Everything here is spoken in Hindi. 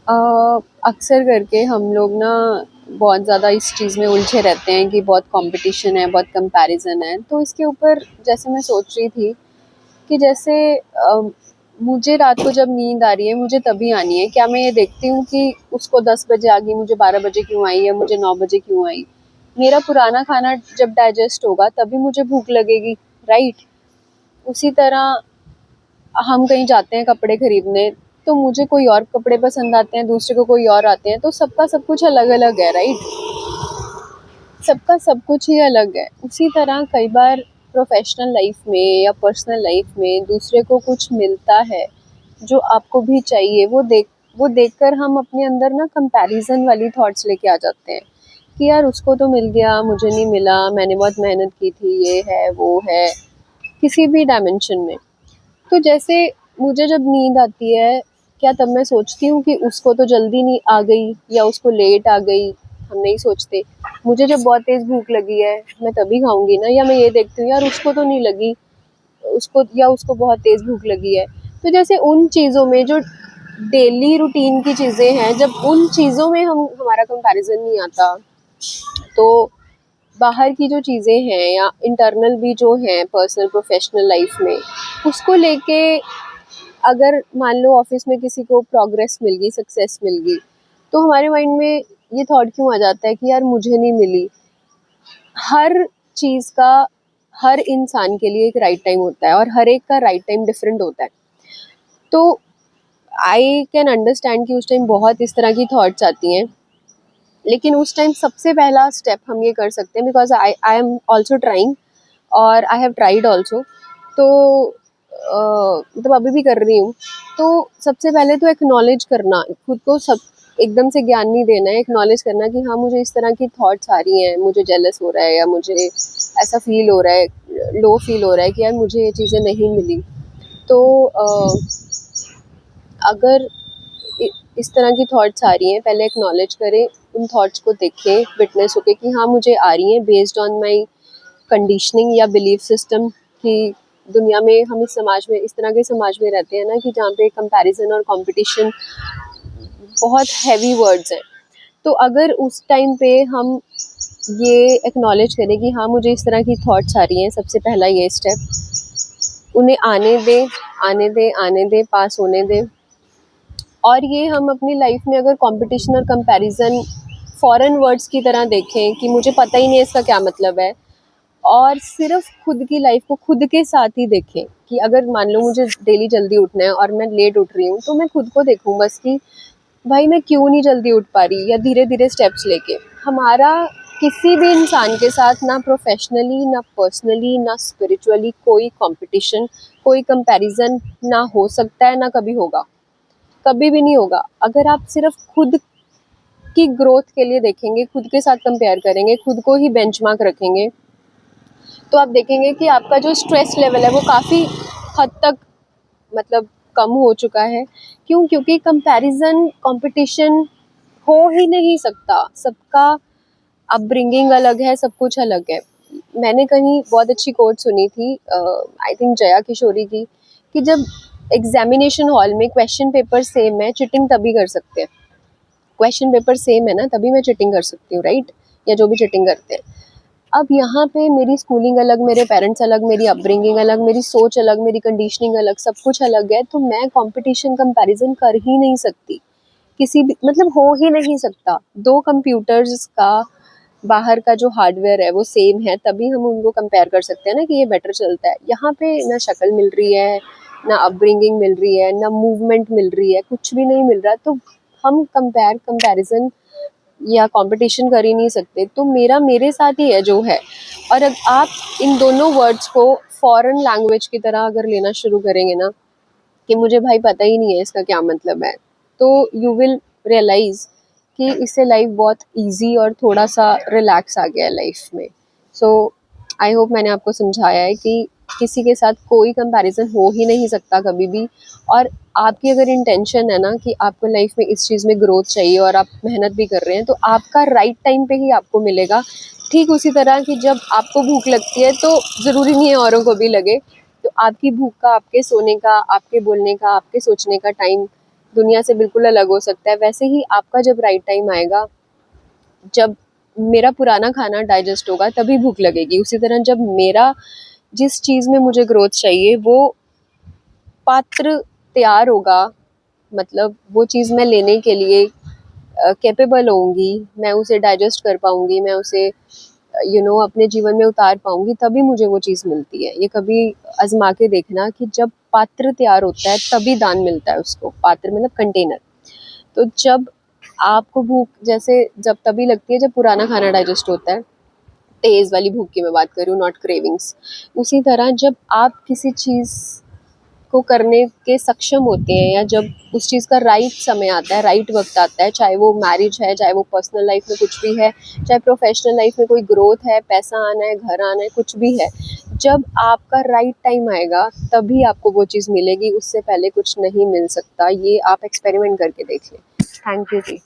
अ, अक्सर करके हम लोग ना बहुत ज़्यादा इस चीज़ में उलझे रहते हैं कि बहुत कंपटीशन है, बहुत कंपैरिज़न है। तो इसके ऊपर जैसे मैं सोच रही थी कि जैसे मुझे रात को जब नींद आ रही है, मुझे तभी आनी है। क्या मैं ये देखती हूँ कि उसको 10 बजे आ गई, मुझे 12 बजे क्यों आई या मुझे 9 बजे क्यों आई? मेरा पुराना खाना जब डाइजेस्ट होगा तभी मुझे भूख लगेगी, राइट? उसी तरह हम कहीं जाते हैं कपड़े खरीदने, तो मुझे कोई और कपड़े पसंद आते हैं, दूसरे को कोई और आते हैं, तो सबका सब कुछ अलग अलग है, राइट? सबका सब कुछ ही अलग है। उसी तरह कई बार प्रोफेशनल लाइफ में या पर्सनल लाइफ में दूसरे को कुछ मिलता है जो आपको भी चाहिए, वो देखकर हम अपने अंदर ना कंपैरिजन वाली थॉट्स लेके आ जाते हैं कि यार उसको तो मिल गया, मुझे नहीं मिला, मैंने बहुत मेहनत की थी, ये है वो है, किसी भी डायमेंशन में। तो जैसे मुझे जब नींद आती है, क्या तब मैं सोचती हूँ कि उसको तो जल्दी नहीं आ गई या उसको लेट आ गई? हम नहीं सोचते। मुझे जब बहुत तेज़ भूख लगी है, मैं तभी खाऊँगी ना, या मैं ये देखती हूँ यार उसको तो नहीं लगी, उसको या उसको बहुत तेज़ भूख लगी है। तो जैसे उन चीज़ों में जो डेली रूटीन की चीज़ें हैं, जब उन चीज़ों में हम हमारा कंपैरिज़न नहीं आता, तो बाहर की जो चीज़ें हैं या इंटरनल भी जो हैं पर्सनल प्रोफेशनल लाइफ में, उसको लेके अगर मान लो ऑफिस में किसी को प्रोग्रेस मिल गई, सक्सेस मिल गई, तो हमारे माइंड में ये थॉट क्यों आ जाता है कि यार मुझे नहीं मिली? हर चीज़ का हर इंसान के लिए एक राइट टाइम होता है और हर एक का राइट टाइम डिफरेंट होता है। तो आई कैन अंडरस्टैंड कि उस टाइम बहुत इस तरह की थॉट्स आती हैं, लेकिन उस टाइम सबसे पहला स्टेप हम ये कर सकते हैं, because I I am also trying और आई हैव ट्राइड ऑल्सो। तो मतलब अभी भी कर रही हूँ। तो सबसे पहले तो एक्नॉलेज करना, खुद को सब एकदम से ज्ञान नहीं देना है, एक्नॉलेज करना कि हाँ मुझे इस तरह की थॉट्स आ रही हैं, मुझे जेलस हो रहा है या मुझे ऐसा फील हो रहा है, लो फील हो रहा है कि यार मुझे ये चीज़ें नहीं मिली। तो अगर इस तरह की थॉट्स आ रही हैं, पहले एक्नॉलेज करें, उन थॉट्स को देखें, विटनेस होके कि हाँ मुझे आ रही हैं बेस्ड ऑन माई कंडीशनिंग या बिलीफ सिस्टम। कि दुनिया में हम इस समाज में, इस तरह के समाज में रहते हैं ना कि जहाँ पे कंपैरिजन और कंपटीशन बहुत हैवी वर्ड्स हैं। तो अगर उस टाइम पे हम ये एक्नॉलेज करें कि हाँ मुझे इस तरह की थॉट्स आ रही हैं, सबसे पहला ये स्टेप, उन्हें आने दें, आने दें, आने दें, पास होने दें। और ये हम अपनी लाइफ में अगर कंपटीशन और कंपैरिजन फॉरेन वर्ड्स की तरह देखें कि मुझे पता ही नहीं है इसका क्या मतलब है, और सिर्फ खुद की लाइफ को खुद के साथ ही देखें कि अगर मान लो मुझे डेली जल्दी उठना है और मैं लेट उठ रही हूँ, तो मैं खुद को देखूँ बस कि भाई मैं क्यों नहीं जल्दी उठ पा रही, या धीरे धीरे स्टेप्स लेके। हमारा किसी भी इंसान के साथ ना प्रोफेशनली, ना पर्सनली, ना स्पिरिचुअली कोई कंपटीशन, कोई कंपैरिजन ना हो सकता है, ना कभी होगा, कभी भी नहीं होगा। अगर आप सिर्फ खुद की ग्रोथ के लिए देखेंगे, खुद के साथ कंपेयर करेंगे, खुद को ही बेंचमार्क रखेंगे, तो आप देखेंगे कि आपका जो स्ट्रेस लेवल है वो काफ़ी हद तक मतलब कम हो चुका है। क्यों? क्योंकि कंपैरिजन, कंपटीशन हो ही नहीं सकता। सबका अपब्रिंगिंग अलग है, सब कुछ अलग है। मैंने कहीं बहुत अच्छी कोट सुनी थी, आई थिंक जया किशोरी की, कि जब एग्जामिनेशन हॉल में क्वेश्चन पेपर सेम है, चीटिंग तभी कर सकते हैं। क्वेश्चन पेपर सेम है ना, तभी मैं चीटिंग कर सकती हूँ, राइट? या जो भी चीटिंग करते हैं। अब यहाँ पे मेरी स्कूलिंग अलग, मेरे पेरेंट्स अलग, मेरी अपब्रिंगिंग अलग, मेरी सोच अलग, मेरी कंडीशनिंग अलग, सब कुछ अलग है, तो मैं कंपटीशन कंपैरिजन कर ही नहीं सकती। किसी भी मतलब हो ही नहीं सकता। दो कंप्यूटर्स का बाहर का जो हार्डवेयर है वो सेम है, तभी हम उनको कंपेयर कर सकते हैं ना कि ये बेटर चलता है। यहाँ पे ना शक्ल मिल रही है, ना अपब्रिंगिंग मिल रही है, ना मूवमेंट मिल रही है, कुछ भी नहीं मिल रहा, तो हम कंपैरिजन या कंपटीशन कर ही नहीं सकते। तो मेरा मेरे साथ ही है जो है। और अब आप इन दोनों वर्ड्स को फॉरेन लैंग्वेज की तरह अगर लेना शुरू करेंगे ना, कि मुझे भाई पता ही नहीं है इसका क्या मतलब है, तो यू विल रियलाइज कि इससे लाइफ बहुत इजी और थोड़ा सा रिलैक्स आ गया है लाइफ में। सो आई होप मैंने आपको समझाया है कि किसी के साथ कोई कंपैरिजन हो ही नहीं सकता कभी भी। और आपकी अगर इंटेंशन है ना कि आपको लाइफ में इस चीज़ में ग्रोथ चाहिए और आप मेहनत भी कर रहे हैं, तो आपका राइट टाइम पे ही आपको मिलेगा। ठीक उसी तरह कि जब आपको भूख लगती है, तो ज़रूरी नहीं है औरों को भी लगे। तो आपकी भूख का, आपके सोने का, आपके बोलने का, आपके सोचने का टाइम दुनिया से बिल्कुल अलग हो सकता है, वैसे ही आपका जब राइट टाइम आएगा, जब मेरा पुराना खाना डाइजेस्ट होगा तभी भूख लगेगी। उसी तरह जब मेरा जिस चीज़ में मुझे ग्रोथ चाहिए वो पात्र तैयार होगा, मतलब वो चीज़ मैं लेने के लिए कैपेबल होंगी, मैं उसे डाइजेस्ट कर पाऊंगी, मैं उसे अपने जीवन में उतार पाऊंगी, तभी मुझे वो चीज़ मिलती है। ये कभी आजमा के देखना कि जब पात्र तैयार होता है तभी दान मिलता है उसको। पात्र मतलब कंटेनर। तो जब आपको भूख जैसे जब तभी लगती है जब पुराना खाना डाइजेस्ट होता है, तेज वाली भूख की मैं बात कर रही हूँ, नॉट क्रेविंग्स। उसी तरह जब आप किसी चीज़ को करने के सक्षम होते हैं, या जब उस चीज़ का राइट समय आता है, राइट वक्त आता है, चाहे वो मैरिज है, चाहे वो पर्सनल लाइफ में कुछ भी है, चाहे प्रोफेशनल लाइफ में कोई ग्रोथ है, पैसा आना है, घर आना है, कुछ भी है, जब आपका राइट टाइम आएगा तभी आपको वो चीज़ मिलेगी, उससे पहले कुछ नहीं मिल सकता। ये आप एक्सपेरिमेंट करके देख लें। Thank you ji.